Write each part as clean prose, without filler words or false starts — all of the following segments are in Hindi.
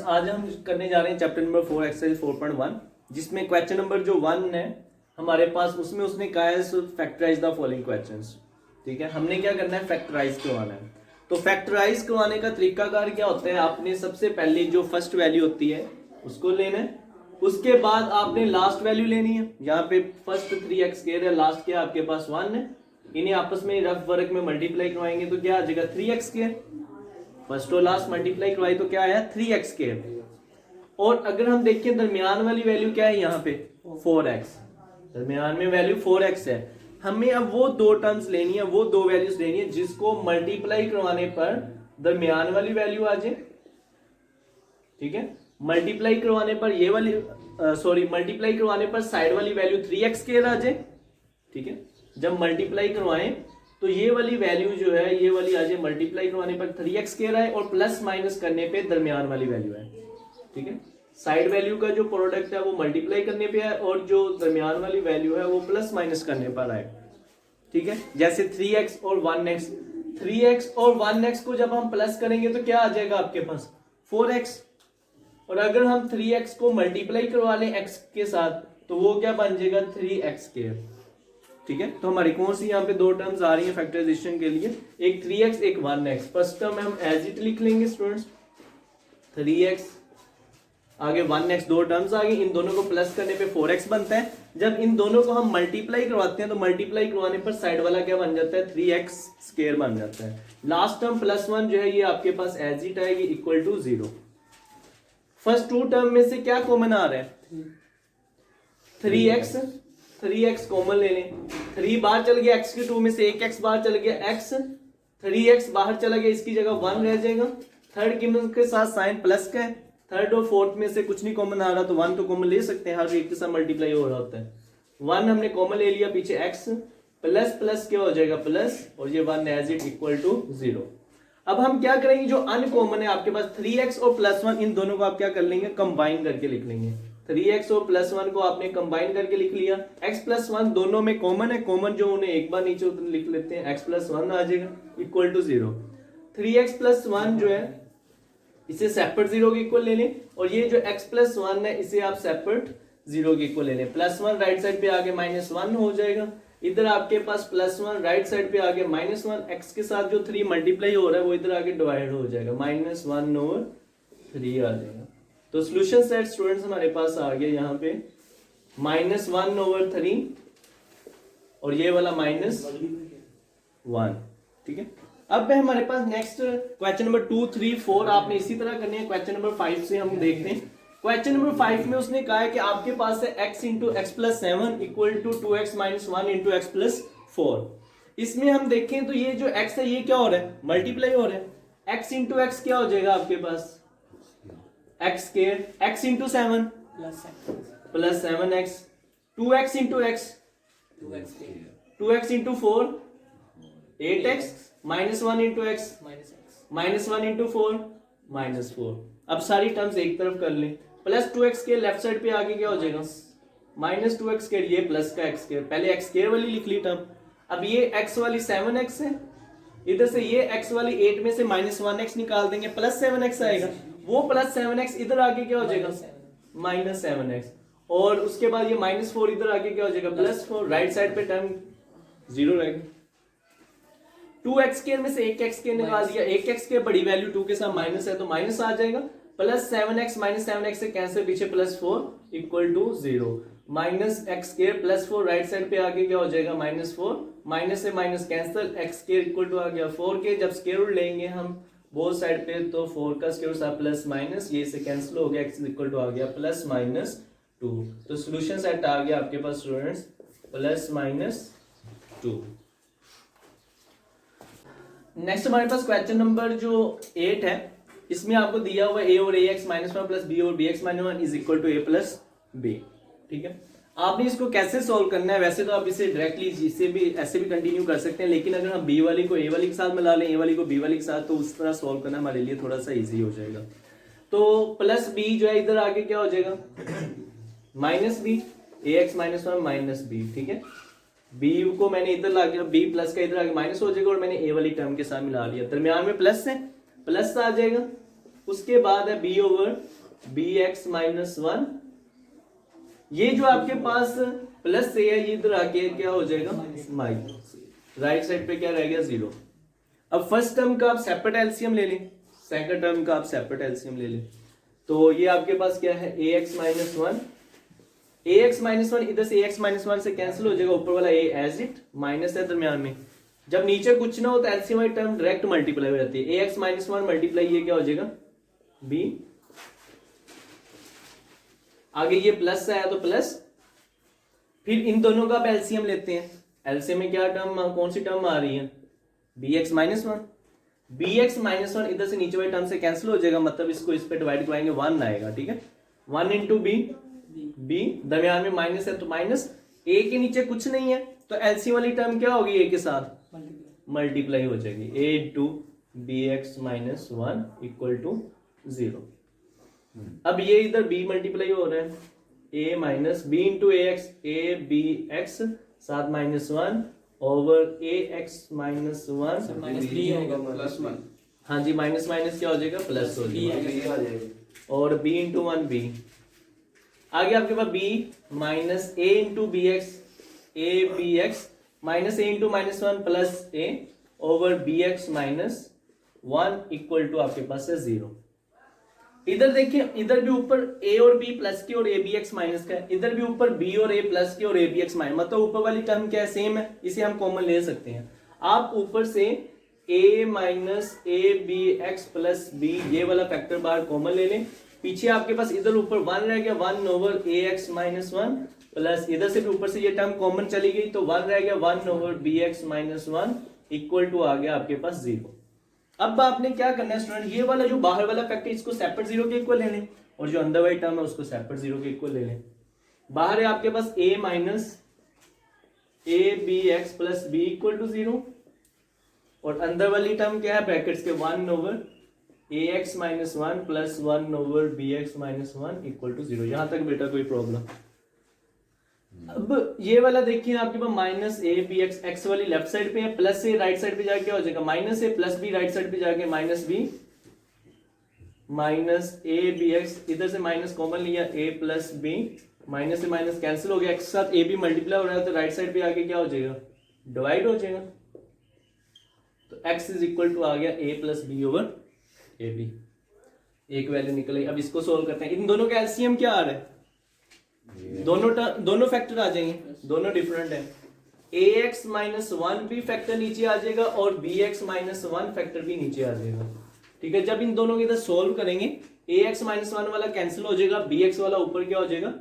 आज हम करने जा रहे हैं चैप्टर नंबर 4 एक्सरसाइज 4.1, जिसमें क्वेश्चन नंबर जो 1 है हमारे पास, उसमें उसने कहा है फैक्टराइज द फॉलोइंग क्वेश्चंस। ठीक है, हमने क्या करना है, फैक्टराइज करवाना है। तो फैक्टराइज करवाने का तरीकाकार क्या होता है, आपने सबसे पहले जो फर्स्ट वैल्यू होती है उसको लेना है, उसके बाद आपने लास्ट वैल्यू लेनी है। यहाँ पे फर्स्ट 3x² है, लास्ट क्या आपके पास 1 है, इन्हें आपस में रफ वर्क में मल्टीप्लाई करवाएंगे तो क्या आ जाएगा 3x²। फर्स्ट और लास्ट मल्टीप्लाई करवाई तो क्या आया 3x²। और अगर हम देखें दरमियान वाली वैल्यू क्या है यहाँ पे 4x, दरमियान में वैल्यू 4x है। हमें अब वो दो टर्म्स लेनी है, वो दो वैल्यूज लेनी है जिसको मल्टीप्लाई करवाने पर दरमियान वाली वैल्यू आ जाए। ठीक है, मल्टीप्लाई करवाने पर ये वाली मल्टीप्लाई करवाने पर साइड वाली वैल्यू 3x² आ जाए। ठीक है, जब मल्टीप्लाई करवाएं तो ये वाली वैल्यू जो है ये वाली आ जाए, मल्टीप्लाई करवाने पर 3x² आए और प्लस माइनस करने पे दरमियान वाली वैल्यू है। ठीक है, साइड वैल्यू का जो प्रोडक्ट है वो मल्टीप्लाई करने पे है और जो दरमियान वाली वैल्यू है वो प्लस माइनस करने पर आए। ठीक है, जैसे 3x और 1x, 3x और 1x को जब हम प्लस करेंगे तो क्या आ जाएगा आपके पास 4x, और अगर हम 3x को मल्टीप्लाई करवा लें x के साथ तो वो क्या बन जाएगा 3x²। ठीक है, तो हमारी कौन सी यहाँ पे दो टर्म्स आ रही है फैक्टराइजेशन के लिए, एक 3x एक 1x। फर्स्ट टर्म हम एज इट लिख लेंगे स्टूडेंट्स, 3x आगे 1x, दो टर्म्स आ गई, इन दोनों को प्लस करने पे 4x बनता है। जब इन दोनों को हम मल्टीप्लाई करवाते हैं तो मल्टीप्लाई करवाने पर साइड वाला क्या बन जाता है 3x² बन जाता है। लास्ट टर्म +1 जो है ये आपके पास एज इट आएगी equal to 0। First two term में से क्या कॉमन आ रहा है 3x कॉमन ले लें, 3 बाहर चल गया, x के 2 में से 1x बाहर चल गया, x 3x बाहर चला गया, इसकी जगह 1 रह जाएगा। थर्ड के साथ साइन प्लस का है, थर्ड और फोर्थ में से कुछ नहीं कॉमन आ रहा तो 1 तो कॉमन ले सकते हैं, हर एक के साथ मल्टीप्लाई हो रहा होता है। 1 हमने कॉमन ले लिया, पीछे x प्लस प्लस क्या हो जाएगा प्लस, और ये 1 एज इट इक्वल टू 0। अब हम क्या करेंगे, जो अनकॉमन है आपके पास 3x और +1, इन दोनों को आप क्या कर लेंगे कंबाइन करके लिख लेंगे। 3x और +1 को आपने कंबाइन करके लिख लिया, x + 1 दोनों में कॉमन है, कॉमन जो उन्हें एक बार नीचे उतर लिख लेते हैं, x + 1 आ जाएगा इक्वल टू 0। 3x + 1 जो है इसे सेपरेट 0 के इक्वल ले लें, और ये जो x + 1 है इसे आप सेपरेट 0 के इक्वल ले लें। +1 राइट साइड पे आगे -1 हो जाएगा, इधर आपके पास +1 राइट साइड पे आगे -1, x के साथ जो 3 मल्टीप्लाई हो रहा है वो इधर आगे डिवाइड हो जाएगा, -1/3 आ जाएगा। तो सॉल्यूशन सेट स्टूडेंट्स हमारे पास आ गया यहाँ पे -1/3 और ये वाला -1। ठीक है, अब हमारे पास नेक्स्ट क्वेश्चन नंबर 2, 3, 4 आपने इसी तरह करनी है। क्वेश्चन नंबर 5 से हम देखते हैं। क्वेश्चन नंबर 5 में उसने कहा है कि आपके पास है x × x + 7 equal to 2x - 1 × x + 4। इसमें हम देखें तो ये जो x है ये क्या हो रहा है मल्टीप्लाई हो रहा है, x × x क्या हो जाएगा आपके पास x², x × 7 + 7x, 2x × x 2x × 4 8x, -1 × x -1 × 4 -4। अब सारी टर्म्स एक तरफ कर लें, +2x के लेफ्ट साइड पे आगे क्या हो जाएगा -2x², ये प्लस का x², पहले x² वाली लिख ली टर्म। अब ये x वाली 7x है, इधर से ये x वाली 8 में से -1x निकाल देंगे, +7x आएगा, वो +7x इधर आगे क्या हो जाएगा -7x, और उसके बाद ये -4 इधर आगे क्या हो जाएगा +4, राइट साइड पे टर्म 0 रहेगा। 2x² में से 1x² निकाल दिया, 1x² बड़ी वैल्यू 2 के साथ माइनस है तो माइनस आ जाएगा, +7x -7x से कैंसिल, पीछे +4 equal to 0, -x² +4 right side पे आगे क्या हो जाएगा -4, माइनस से minus cancel, x² equal to आ गया 4 के, जब स्क्वायर रूट लेंगे हम बोथ साइड पे तो 4 का स्क्वायर रूट प्लस माइनस, ये से कैंसिल हो गया, x इक्वल टू आ गया +-2। तो सॉल्यूशन सेट आ गया आपके पास स्टूडेंट्स +-2। नेक्स्ट हमारे पास क्वेश्चन नंबर जो 8 है, इसमें आपको दिया हुआ a और ax - 1 + b और bx - 1 is equal to a + b। ठीक है, आपने इसको कैसे सॉल्व करना है, वैसे तो आप इसे डायरेक्टली इसे भी ऐसे भी कंटिन्यू कर सकते हैं, लेकिन अगर हम b वाली को a वाली के साथ मिला लें, a वाली को b वाली के साथ, तो उस तरह सॉल्व करना हमारे लिए थोड़ा सा इजी हो जाएगा। तो +b जो है इधर आगे क्या हो जाएगा -b, ax - 1 - b। ठीक है, b को मैंने इधर ला दिया, b प्लस का इधर आगे माइनस हो जाएगा, और मैंने a वाली टर्म के साथ मिला लिया, दरमियान में प्लस है, प्लस आ जाएगा। उसके बाद है b/√2 bx माइनस 1, ये जो आपके पास प्लस से है ये इधर आके क्या हो जाएगा माइनस, राइट साइड पे क्या रह गया 0। अब फर्स्ट टर्म का आप सेपरेट एलसीएम ले लें, सेकंड टर्म का आप सेपरेट एलसीएम ले लें, तो ये आपके पास क्या है ax माइनस 1, ax माइनस 1 इधर से ax माइनस 1 से कैंसिल हो जाएगा, ऊपर वाला a एज इट, माइनस है दरमियान में, जब नीचे कुछ ना हो तो एलसीएम वाली टर्म डायरेक्ट मल्टीप्लाई हो जाती है, ax माइनस 1 मल्टीप्लाई ये क्या हो जाएगा b, आगे ये प्लस आया तो प्लस, फिर इन दोनों का आप एलसीएम लेते हैं, एलसीएम में क्या टर्म कौन सी टर्म आ रही है bx माइनस 1, bx माइनस 1 इधर से नीचे वाली टर्म से कैंसिल हो जाएगा, मतलब इसको इस पे डिवाइड कराएंगे 1 आएगा, ठीक है 1 इंटू b, b दरमियान में माइनस है तो माइनस, a के नीचे कुछ नहीं है तो एलसीएम वाली टर्म क्या होगी a के साथ मल्टीप्लाई हो जाएगी, a into bx minus 1 equal to 0। अब ये इधर b मल्टीप्लाई हो रहा है a minus b into A B X साथ minus 1 over ax minus 1 plus 1, हाँ जी माइनस माइनस क्या हो जाएगा प्लस हो जाएगा, और b इंटू 1 b, आगे आपके पास b minus a into B X, A B X minus a into minus 1 plus a over B X minus 1 equal to आपके पास है 0। इधर देखिए इधर भी ऊपर a और b प्लस की और ए बी एक्स माइनस का है, इधर भी ऊपर b और a प्लस की और ए बी एक्स माइनस, मतलब ऊपर वाली टर्म क्या है सेम है, इसे हम कॉमन ले सकते हैं। आप ऊपर से a minus A B X plus b ये वाला फैक्टर बाहर कॉमन ले लें, पीछे आपके पास इधर ऊपर 1 रह गया 1 over A X minus 1 plus इधर से भी ऊपर से ये टर्म कॉमन चली गई तो 1 रह गया 1 over B X minus 1 equal to आ गया आपके पास 0। अब आपने क्या करना है स्टूडेंट, ये वाला जो बाहर वाला फैक्टर इसको सेपरेट 0 के इक्वल ले लें और जो अंदर वाली टर्म है उसको सेपरेट 0 के इक्वल ले लें। बाहर है आपके पास a minus A B X plus B equal to 0 और अंदर वाली टर्म क्या है ब्रैकेट्स के 1 over A X minus 1 plus 1 over B X minus 1 equal to 0। यहां तक बेटा कोई प्रॉब्लम? अब ये वाला देखिए आपके पास minus A B x, x वाली लेफ्ट साइड पे है, प्लस ए राइट साइड पे जाके क्या हो जाएगा minus A, plus B right side पे जाके minus B, minus A B X इधर से माइनस कॉमन लिया ए प्लस बी, माइनस से माइनस कैंसिल हो गया, एक्स साथ ए बी मल्टीप्लाई हो रहा है तो राइट साइड पे आके क्या हो जाएगा डिवाइड हो जाएगा, तो x इज इक्वल टू आ गया a plus B over A B, एक वैल्यू निकल आई। अब इसको सोल्व करते हैं, इन दोनों का एलसीएम क्या आ रहा है, दोनों फैक्टर आ जाएंगे, दोनों डिफरेंट है, ax माइनस 1 भी फैक्टर नीचे आ जाएगा और bx माइनस 1 फैक्टर भी नीचे आ जाएगा, ठीक है। जब इन दोनों के इधर सोल्व करेंगे ax माइनस 1 वाला कैंसिल हो जाएगा, bx वाला ऊपर क्या हो जाएगा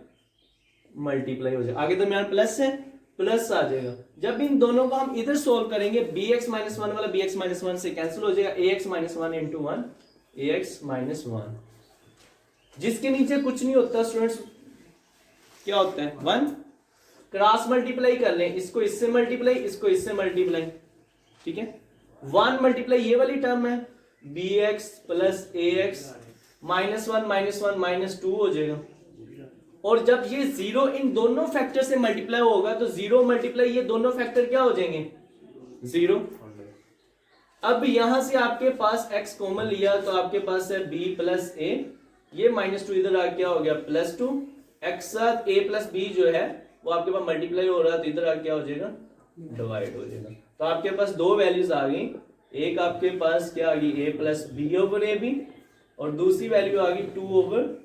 मल्टीप्लाई हो जाएगा, आगे दरमियान प्लस है प्लस आ जाएगा। जब इन दोनों को हम इधर सोल्व करेंगे bx माइनस 1 वाला bx माइनस 1 से कैंसिल हो जाएगा, ax minus 1 into 1 ax minus 1, जिसके नीचे कुछ नहीं होता स्टूडेंट्स, क्या होता है 1, क्रॉस मल्टीप्लाई कर लें, इसको इससे मल्टीप्लाई इसको इससे मल्टीप्लाई, ठीक है 1 मल्टीप्लाई ये वाली टर्म है bx plus ax minus 1 minus 2 हो जाएगा, और जब ये 0 इन दोनों फैक्टर से मल्टीप्लाई होगा तो 0 मल्टीप्लाई ये दोनों फैक्टर क्या हो जाएंगे 0। अब यहां से आपके पास x कॉमन लिया तो आपके पास है b प्लस a, ये माइनस 2 इधर आ क्या हो गया प्लस 2, x साथ a प्लस b जो है वो आपके पास मल्टीप्लाई हो रहा है तो इधर आ क्या हो जाएगा डिवाइड हो जाएगा। तो आपके पास दो वैल्यूज आ गई, एक आपके पास क्या आ गई a plus B over A B और दूसरी वैल्यू आ गई 2 ओवर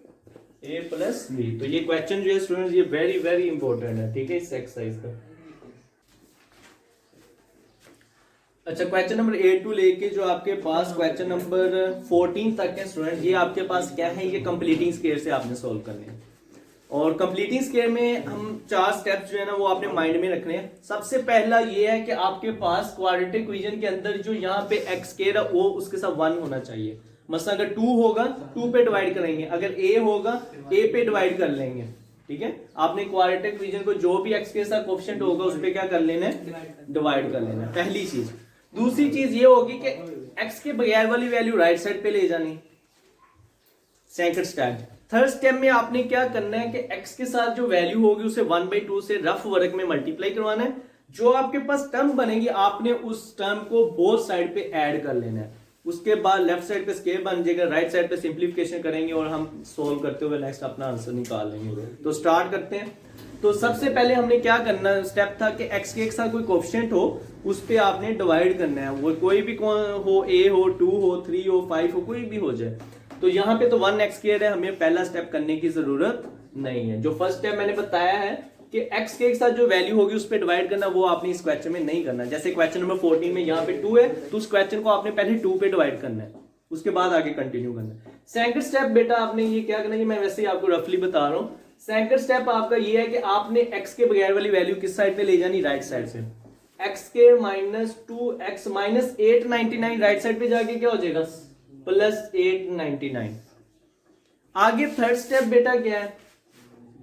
a प्लस बी। तो ये क्वेश्चन जो है स्टूडेंट्स ये वेरी वेरी इंपॉर्टेंट है, ठीक है इस एक्सरसाइज का। अच्छा क्वेश्चन नंबर 8 टू लेके जो आपके पास क्वेश्चन नंबर 14 तक है स्टूडेंट, ये आपके पास क्या है, ये कंप्लीटिंग स्केयर से आपने सॉल्व करने हैं। और कंप्लीटिंग स्केयर में हम 4 स्टेप्स जो है ना वो आपने माइंड में रखने हैं। सबसे पहला ये है कि आपके पास क्वाड्रेटिक इक्वेशन के अंदर जो यहाँ पे एक्स स्केयर है वो उसके साथ 1 होना चाहिए। मतलब अगर 2 होगा 2 पे डिवाइड करेंगे, अगर a होगा a पे डिवाइड कर लेंगे, ठीक है। आपने क्वाड्रेटिक इक्वेशन को जो भी x के साथ कोएफिशिएंट होगा उस पे क्या कर लेना है डिवाइड कर लेना है, पहली चीज। दूसरी चीज ये होगी कि x के बगैर वाली वैल्यू राइट साइड पे ले जानी, सेकंड स्टेप। थर्ड स्टेप में आपने क्या करना है कि x के साथ जो वैल्यू होगी उसे 1/2 से रफ वर्क में मल्टीप्लाई करवाना है। जो आपके पास टर्म बनेगी आपने उस टर्म को बोथ साइड पे ऐड कर लेना है। उसके बाद लेफ्ट साइड पे स्केयर बन जाएगा, राइट साइड पे सिंप्लीफिकेशन करेंगे और हम सोल्व करते हुए नेक्स्ट अपना आंसर निकाल लेंगे। तो स्टार्ट करते हैं। तो सबसे पहले हमने क्या करना स्टेप था कि x के साथ कोई कोएफिशिएंट हो उस पे आपने डिवाइड करना है, वो कोई भी हो, a हो, 2 हो, 3 हो, 5 हो, कोई भी हो जाए। तो यहाँ पे तो 1x² है, हमें पहला स्टेप करने की जरूरत नहीं है। जो फर्स्ट स्टेप मैंने बताया है कि x के साथ जो वैल्यू होगी उस पे डिवाइड करना, वो आपने इस क्वेश्चन में नहीं करना। जैसे क्वेश्चन नंबर 14 में यहाँ पे 2 है तो उस क्वेश्चन को आपने पहले 2 पे डिवाइड करना है, उसके बाद आगे कंटिन्यू करना है। सेकंड स्टेप बेटा आपने ये क्या करना है, मैं वैसे ही आपको रफली बता रहा हूँ। सेकंड स्टेप आपका ये है कि आपने x के बगैर वाली वैल्यू किस साइड पे ले जानी, राइट साइड से। x² minus 2x minus 899 right side पे जाके क्या हो जाएगा, प्लस 899। आगे थर्ड स्टेप बेटा क्या है,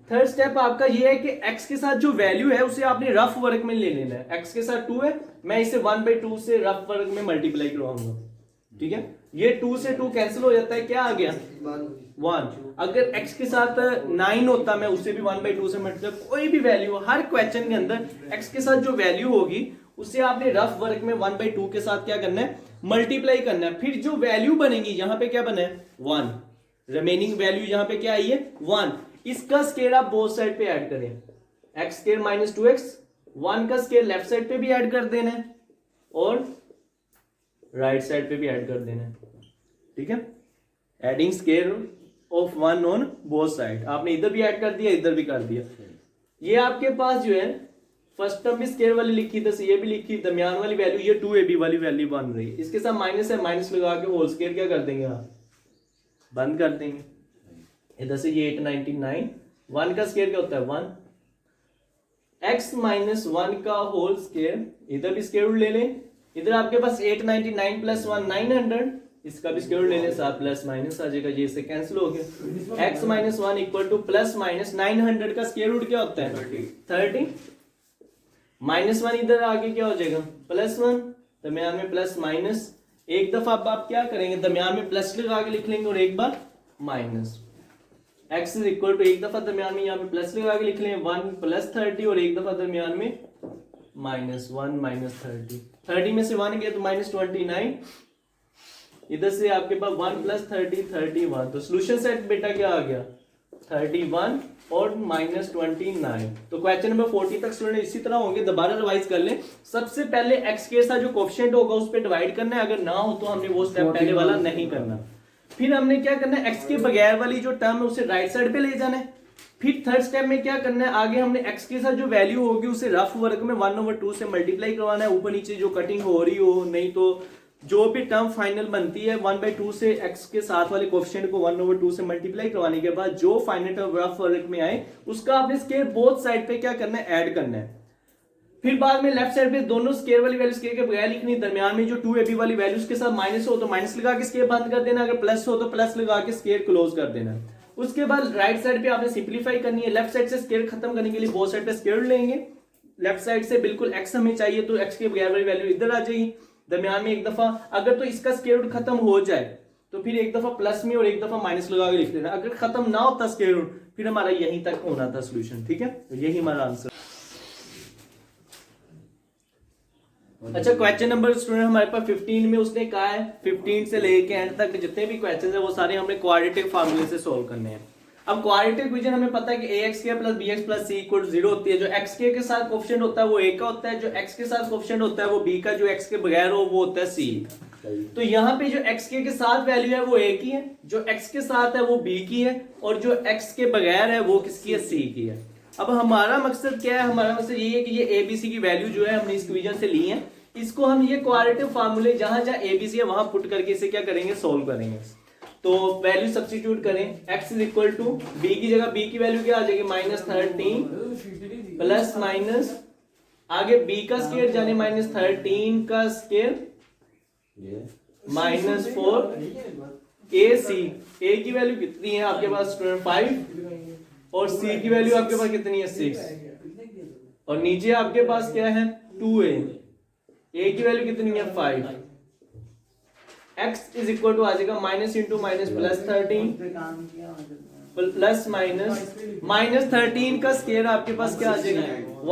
थर्ड स्टेप आपका ये है कि x के साथ जो वैल्यू है उसे आपने रफ वर्क में ले लेना है। x के साथ 2 है, मैं इसे 1/2 से रफ वर्क में मल्टीप्लाई करवाऊंगा, ठीक है। ये 2 से 2 कैंसिल हो जाता है, क्या आ गया 1। अगर x के साथ 9 होता, मैं उसे भी 1/2 से मल्टीप्लाई, कोई भी वैल्यू हर क्वेश्चन के अंदर x के साथ जो वैल्यू होगी उसे आपने रफ वर्क में 1/2 के साथ क्या करना है, मल्टीप्लाई करना है। फिर जो वैल्यू बनेगी यहाँ पे क्या बना है 1, रिमेनिंग वैल्यू यहाँ पे क्या आई है 1। इसका स्केयर आप बोथ साइड पे ऐड करें, x² माइनस 2x, 1 का स्केयर लेफ्ट साइड पे भी ऐड कर देना है और राइट साइड पे भी ऐड कर देना है, ठीक है। Adding square of 1 on both side, आपने इधर भी ऐड कर दिया, इधर भी कर दिया। ये आपके पास जो है फर्स्ट टर्म भी स्केयर वाली लिखी, इधर से ये भी लिखी, दरमियान वाली वैल्यू ये 2ab वाली वैल्यू बन रही है। इसके साथ माइनस है, माइनस लगा के होल स्केयर क्या कर देंगे आप, बंद कर देंगे। इधर से ये 899, 1 का स्केयर क्या होता है 1, x माइनस 1 का होल स्केयर, इधर भी स्केयर रूट ले लें। इधर आपके पास 899 प्लस 1 900, इसका भी स्केयर रूट ले लें, साथ प्लस माइनस आ जाएगा, ये से कैंसिल हो गया। x minus 1 equal two plus minus 900 का स्केयर रूट क्या होता है 30, माइनस 1 इधर आगे क्या हो जाएगा प्लस 1, दरमियान में प्लस माइनस। एक दफा अब आप क्या करेंगे, दरमियान में प्लस लगा के लिख लेंगे और एक बार minus. x is equal to एक दफा दरमियान में यहाँ पे प्लस लगा के लिख लें 1 प्लस 30 और एक दफा दरमियान में माइनस 1 माइनस 30 में से 1 गया तो माइनस 29, इधर से आपके पास 1 प्लस 30 31। तो सोल्यूशन सेट बेटा क्या आ गया 31 और माइनस 29। तो क्वेश्चन नंबर 40 तक स्टूडेंट इसी तरह होंगे, दोबारा रिवाइज कर लें। सबसे पहले x के साथ जो कोएफिशिएंट होगा उस पर डिवाइड करना है, अगर ना हो तो हमने वो स्टेप पहले वाला नहीं करना। फिर हमने क्या करना है, x के बगैर वाली जो टर्म है उसे राइट साइड पे ले जाना है। फिर थर्ड स्टेप में क्या करना है, आगे हमने x के साथ जो वैल्यू होगी उसे रफ वर्क में 1/2 से मल्टीप्लाई करवाना है, ऊपर नीचे जो कटिंग हो रही हो, नहीं तो जो भी टर्म फाइनल बनती है 1/2 से x के साथ वाले कोएफिशिएंट को 1/2 से मल्टीप्लाई करवाने के बाद जो फाइनल टर्म रफ वर्क में आए उसका आपने स्केयर बोथ साइड पे क्या करना है, ऐड करना है। फिर बाद में लेफ्ट साइड पे दोनों स्केयर वाली वैल्यू स्केयर के बगैर लिखनी, दरमियान में जो 2ab वाली वैल्यू के साथ माइनस हो तो माइनस लगा के स्केयर बंद कर देना, अगर प्लस हो तो प्लस लगा के स्केयर क्लोज कर देना। उसके बाद राइट साइड पे आपने सिंप्लीफाई करनी है, लेफ्ट साइड से स्केयर खत्म करने के लिए बोथ साइड पे स्केयर लेंगे। लेफ्ट साइड से बिल्कुल x हमें चाहिए तो x के बगैर वाली वैल्यू इधर आ जाएगी, दरमियान में एक दफा अगर तो इसका स्केयर रूट खत्म हो जाए तो फिर एक दफा प्लस में और एक दफा माइनस लगा के लिख लेना। अगर खत्म ना होता स्केयर रूट फिर हमारा यहीं तक होना था सोल्यूशन, ठीक है। तो यही हमारा आंसर। अच्छा क्वेश्चन नंबर स्टूडेंट हमारे पास 15 में उसने कहा है 15 से लेके एंड तक जितने भी क्वेश्चंस है वो सारे हमने क्वाड्रेटिक फार्मूले से सॉल्व करने हैं। अब क्वाड्रेटिक इक्वेशन हमें पता है कि ax² + bx + c = 0 होती है। जो x के साथ कोएफिशिएंट होता है वो a का होता है, जो x के साथ कोएफिशिएंट होता है वो b का, जो x के बगैर हो वो होता है c। तो यहाँ पे जो x के साथ वैल्यू है वो a की है, जो x के साथ है वो b की है और जो x के बगैर है वो किसकी है, c की है। अब हमारा मकसद क्या है, हमारा मकसद ये है कि ये abc की वैल्यू जो है हमने इस इक्वेशन से ली है, इसको हम ये क्वाड्रेटिक फार्मूले जहां जहां abc है वहां पुट करके इसे क्या करेंगे, सोल्व करेंगे। तो वैल्यू सब्स्टिट्यूट करें, x is equal to b की जगह b की वैल्यू क्या आ जाएगी -13 प्लस माइनस आगे b का स्क्वायर जाने -13 का स्क्वायर -4 ac। a की वैल्यू कितनी है आपके पास स्टूडेंट 5 और c की वैल्यू आपके पास कितनी है 6 और नीचे आपके पास क्या है 2a। a की वैल्यू कितनी है 5। x इज इक्वल टू आ जाएगा minus into minus plus 13 plus minus 13 का स्क्वायर आपके पास क्या आ जाएगा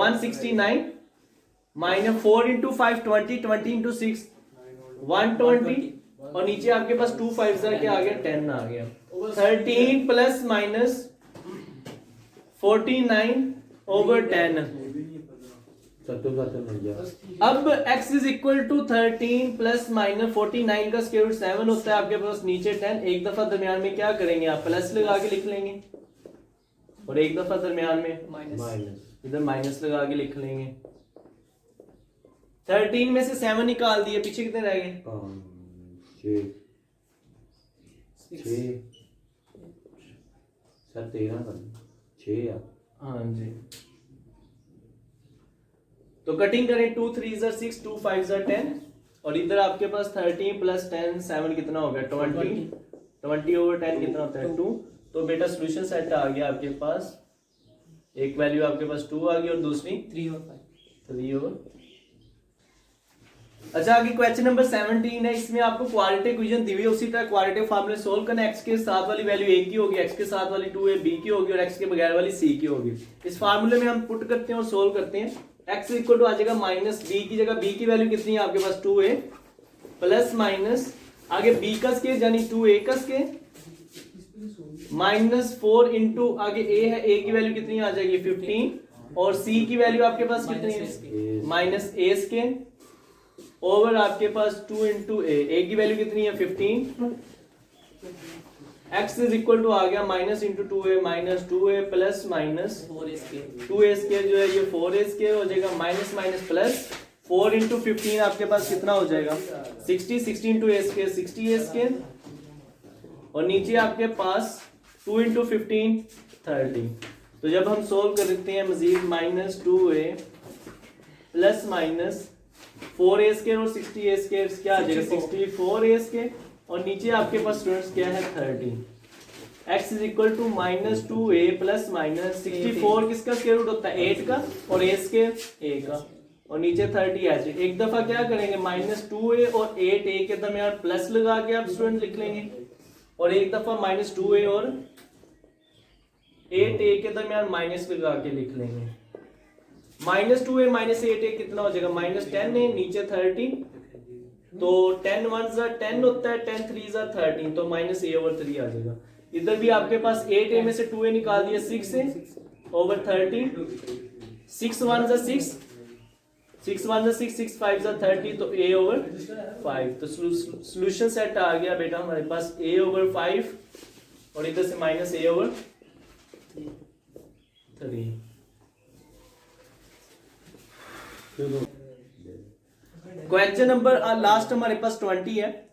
169 माइनस 4 इंटू 5 20 20 इंटू 6 120 और नीचे आपके पास 2 5 क्या आ गया 10 आ गया। 13 प्लस माइनस 49 ओवर 10। अब x is equal to 13 plus minus 49 का स्क्वायर रूट 7 होता है आपके पास, नीचे 10। एक दफा दरमियान में क्या करेंगे आप प्लस लगा के लिख लेंगे और एक दफा दरमियान में माइनस, इधर माइनस लगा के लिख लेंगे। 13 में से 7 निकाल दिए, पीछे कितने रह गए 6। हाँ जी, तो कटिंग करें 2 3 6 2 5 10 और इधर आपके पास 13 प्लस 10 7 कितना हो गया 20 ओवर 10 कितना होता है 2। तो बेटा सोल्यूशन सेट आ गया आपके पास, एक वैल्यू आपके पास 2 आ गई और दूसरी 3 ओवर। अच्छा आगे क्वेश्चन नंबर 17 है, इसमें आपको क्वाड्रेटिक इक्वेशन दी हुई है, उसी तरह क्वाड्रेटिक फार्मूले सोल्व करना है। x के साथ वाली वैल्यू a की होगी, x के साथ वाली 2a b की होगी और x के बगैर वाली c की होगी। इस फार्मूले में हम पुट करते हैं और सोल्व करते हैं। x इक्वल टू आ जाएगा माइनस b की जगह b की वैल्यू कितनी है आपके पास 2a प्लस माइनस आगे b का स्क्वायर यानी 2a का स्क्वायर माइनस 4 इंटू आगे a है, a की वैल्यू कितनी आ जाएगी 15 और c की वैल्यू आपके पास कितनी है माइनस a स्क्वायर ओवर आपके पास 2 इंटू a की वैल्यू कितनी है 15। x इज इक्वल टू आ गया minus into 2a minus 2a plus minus 2a square जो है ये 4a स्क्वायर हो जाएगा माइनस माइनस प्लस 4 इंटू 15 आपके पास कितना हो जाएगा 60 60 into a square 60a square और नीचे आपके पास 2 इंटू 15 30। तो जब हम सोल्व करते हैं मजीद minus 2a plus minus 4a square और 60a स्क्वायर क्या आ जाएगा 64a स्क्वायर और नीचे आपके पास स्टूडेंट्स क्या है 30। x is equal to minus 2a plus minus 64 किसका स्क्वायर रूट होता है 8 का और a स्क्वायर a का और नीचे 30 ऐसे। एक दफा क्या करेंगे माइनस 2a और 8a के दरमियान प्लस लगा के आप स्टूडेंट लिख लेंगे और एक दफा माइनस 2a और 8a के दरमियान माइनस लगा के लिख लेंगे। माइनस 2a माइनस 8a कितना हो जाएगा माइनस 10 है नीचे 30 तो 10 1 जा 10 होता है 10 3 जा 13 तो माइनस a ओवर 3 आ जाएगा। इधर भी आपके पास 8a में से 2a निकाल दिया 6 है ओवर 13 6 1 जा 6 6 1 जा 6 6 5 जा 30 तो a ओवर 5। तो सॉल्यूशन सेट आ गया बेटा हमारे पास a ओवर 5 और इधर से minus a over 3। Question number last हमारे पास 20 है,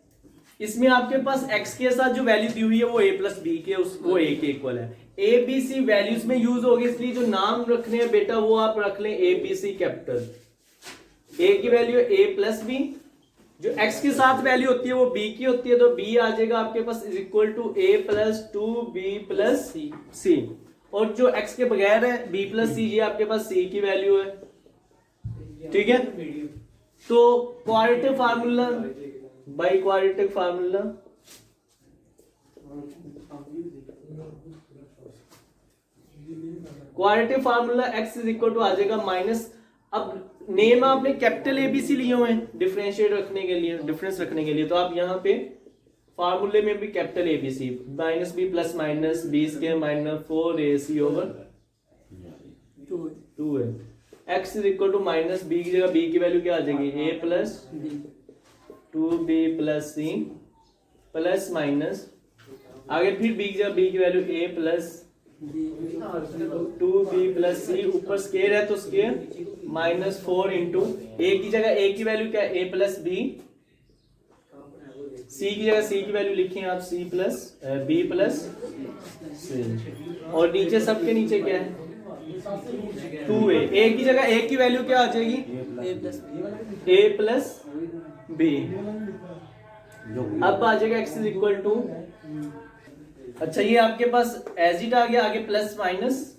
इसमें आपके पास x के साथ जो वैल्यू दी हुई है वो a प्लस b के वो a के इक्वल है। a b c वैल्यूज में यूज होगी इसलिए जो नाम रखने हैं बेटा वो आप रख लें a b c capital. a की वैल्यू है a प्लस b, जो x के साथ वैल्यू होती है वो b की होती है तो b आ जाएगा आपके पास is equal to a plus 2b plus c और जो x के बगैर है b प्लस c ये आपके पास c की वैल्यू है। ठीक है, तो quadratic formula by quadratic formula x is equal to आ जाएगा माइनस, अब नेम आपने कैपिटल ABC लिए हुए हैं डिफरेंशिएट रखने के लिए डिफरेंस रखने के लिए तो आप यहाँ पे फार्मूले में भी capital ABC minus b plus minus b square minus 4ac over 2 है। x is equal to minus b की जगह b की वैल्यू क्या आ जाएगी a plus 2b plus c plus minus आगे फिर b की जगह b की value a plus 2b plus c ऊपर स्क्वायर है तो स्क्वायर माइनस 4 इंटू a की जगह a की वैल्यू क्या है a प्लस b, c की जगह c की वैल्यू लिखें आप c plus b plus c और नीचे सबके नीचे क्या है 2a, a की जगह a की वैल्यू क्या आ जाएगी a प्लस b। अब आ जाएगा x इज इक्वल टू, अच्छा ये आपके पास एज इट आ गया आगे प्लस माइनस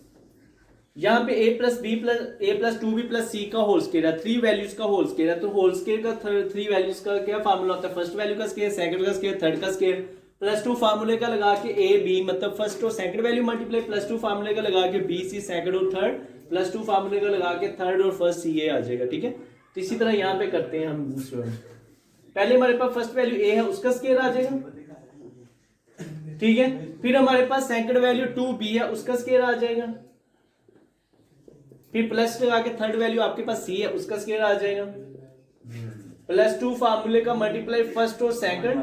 यहाँ पे a plus b plus a plus 2b plus c का होल स्क्वायर है 3 वैल्यूज का होल स्क्वायर है तो होल स्क्वायर का 3 वैल्यूज का क्या फार्मूला होता है फर्स्ट वैल्यू का स्क्वायर सेकंड का स्क्वायर थर्ड का स्क्वायर प्लस 2 फार्मूले का लगा के a b मतलब फर्स्ट और सेकंड वैल्यू मल्टीप्लाई प्लस 2 फार्मूले का लगा के b c सेकंड और थर्ड प्लस 2 फार्मूले का लगा के थर्ड और फर्स्ट c a आ जाएगा। ठीक है, तो इसी तरह यहाँ पे करते हैं हम स्टूडेंट। पहले हमारे पास फर्स्ट वैल्यू ए है उसका स्केयर आ जाएगा, ठीक है। फिर हमारे पास सेकंड वैल्यू 2b है उसका स्केयर आ जाएगा, फिर प्लस लगा के थर्ड वैल्यू आपके पास c है उसका स्केयर आ जाएगा, +2 फार्मूले का मल्टीप्लाई फर्स्ट और सेकंड,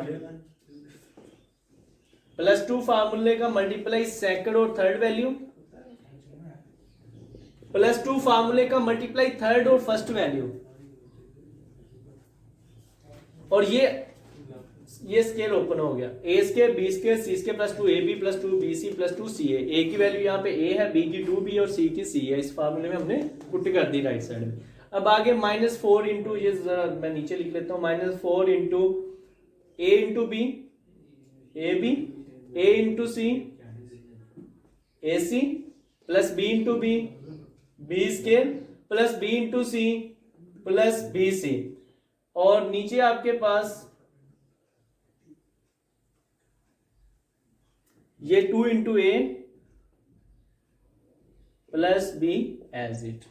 +2 फार्मूले का मल्टीप्लाई सेकंड और थर्ड वैल्यू, +2 फार्मूले का मल्टीप्लाई थर्ड और फर्स्ट वैल्यू। और ये स्केल ओपन हो गया, a square b square c square +2ab +2bc +2ca। a की वैल्यू यहाँ पे a है, b की 2b और c की c है। इस फार्मूले में हमने पुट कर दी राइट साइड में। अब आगे -4 इंटू, ये जरा मैं नीचे लिख लेता हूँ, -4 into a into b ab, a into c ac plus b into b b square plus b into c plus bc। और नीचे आपके पास ये 2 into A plus B as it.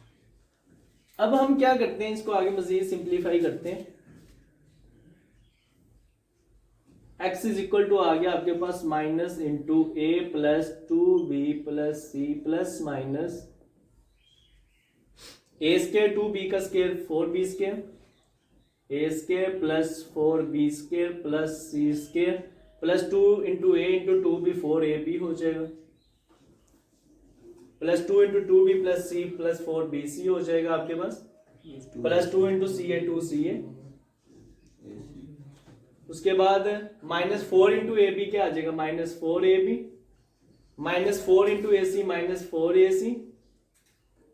अब हम क्या करते हैं, इसको आगे मजीद सिंप्लीफाई करते हैं। x इज इक्वल टू आ गया आपके पास minus into A plus 2b plus c plus minus a square 2b का square 4b square, a square plus 4b square plus c square plus 2 into a into 2b 4ab हो जाएगा, plus 2 into 2b plus c plus 4bc हो जाएगा आपके पास, प्लस 2 इंटू सी ए 2ca। उसके बाद -4 इंटू ए बी क्या आ जाएगा, -4ab, -4 into A C -4ac,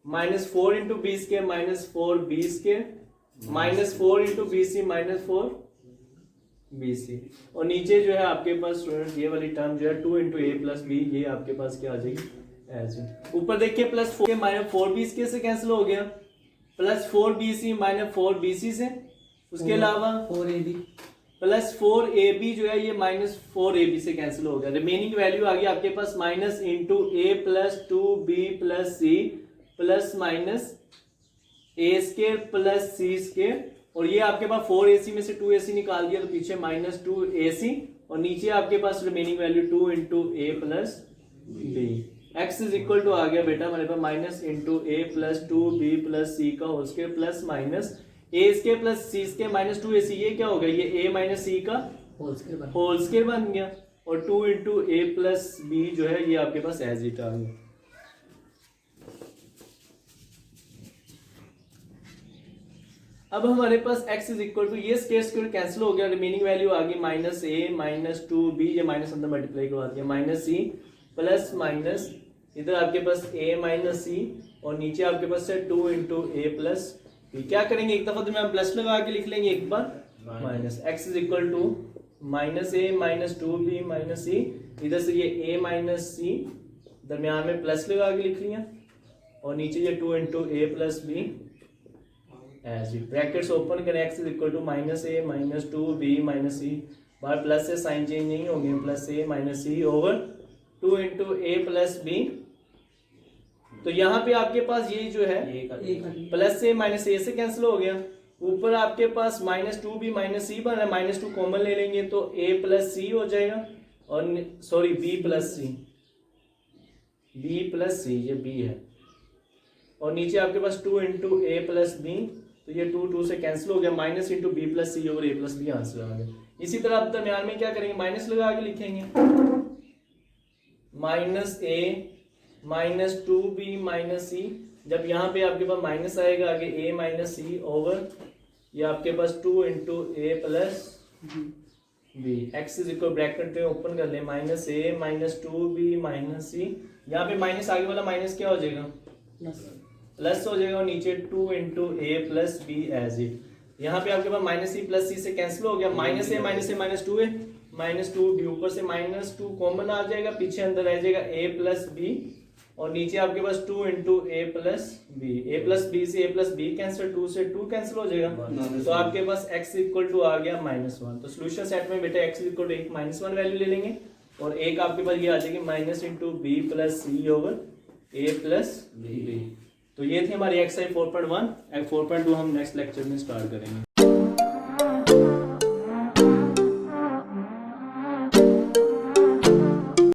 -4 into B square -4b square, -4 into B C -4bc। और नीचे जो है आपके पास स्टूडेंट ये वाली टर्म जो है 2 इंटू ए प्लस बी, ये आपके पास क्या आ जाएगी एज इट। ऊपर देखिए +4 -4b से कैंसिल हो गया, +4bc -4bc से, उसके अलावा 4ab +4ab जो है ये -4ab से कैंसिल हो गया। रिमेनिंग वैल्यू आ गई आपके पास minus into A plus 2b plus c plus minus a square plus c square. और ये आपके पास 4ac में से 2ac निकाल दिया तो पीछे -2ac, और नीचे आपके पास remaining value 2 into A plus b. x is equal to आ गया बेटा हमारे पास माइनस इंटू ए प्लस 2b प्लस सी का whole square plus minus a square plus c square -2ac। ये क्या हो गया, ये a माइनस सी का होल स्क्वायर बन गया, और 2 इंटू ए प्लस बी जो है ये आपके पास एज इट आ गया। अब हमारे पास x इज इक्वल टू, ये स्क्वायर कैंसिल हो गया, रिमेनिंग वैल्यू आ गई -a -2b, ये माइनस अंदर मल्टीप्लाई करवा दिया, -c प्लस माइनस इधर आपके पास a माइनस सी, और नीचे आपके पास है 2 इंटू ए प्लस बी। क्या करेंगे, एक दफा तो मैं प्लस लगा के लिख लेंगे, एक बार minus. x is equal to -a -2b -c, इधर से ये a माइनस सी, दरमियान में प्लस लगा के लिख लिया, और नीचे ये 2 into A plus B as it. Brackets open करें, x is equal to -a -2b -c, बाहर प्लस से साइन चेंज नहीं होंगे, +a -c over 2 into A plus B. तो यहाँ पे आपके पास ये जो है प्लस से -a से कैंसिल हो गया, ऊपर आपके पास -2b -c बना है, -2 कॉमन ले लेंगे तो a प्लस सी हो जाएगा, और सॉरी b प्लस सी, ये b है, और नीचे आपके पास 2 इंटू ए प्लस बी, तो ये 2 से कैंसिल हो गया, माइनस इंटू बी प्लस सी ओवर ए प्लस बी आंसर आ गया। इसी तरह आप दरमियान में क्या करेंगे, माइनस लगा के लिखेंगे, -a -2b -c। जब यहाँ पे आपके पास माइनस आएगा आगे a माइनस सी ओवर ये आपके पास 2 into A plus b. x is equal bracket पे ओपन कर ले, -a -2b -c, यहाँ पे माइनस आगे वाला माइनस क्या हो जाएगा, प्लस हो जाएगा, और नीचे 2 into A plus B as it. यहाँ पे आपके पास -c प्लस सी से कैंसिल हो गया, -a -2 है -2b, ऊपर से -2 कॉमन आ जाएगा, पीछे अंदर रह जाएगा a प्लस बी, और नीचे आपके पास 2 इंटू ए प्लस बी। ए प्लस बी से ए प्लस बी कैंसिल, 2 से 2 कैंसिल हो जाएगा, तो आपके पास x इक्वल टू आ गया -1। तो सोल्यूशन सेट में बेटा x इक्वल टू एक -1 वैल्यू ले लेंगे, और एक आपके पास ये आ जाएगी माइनस इंटू बी प्लस सी ओवर ए प्लस बी। तो ये थे हमारे एक्सरसाइज 4.1 4.2 हम नेक्स्ट लेक्चर में स्टार्ट करेंगे।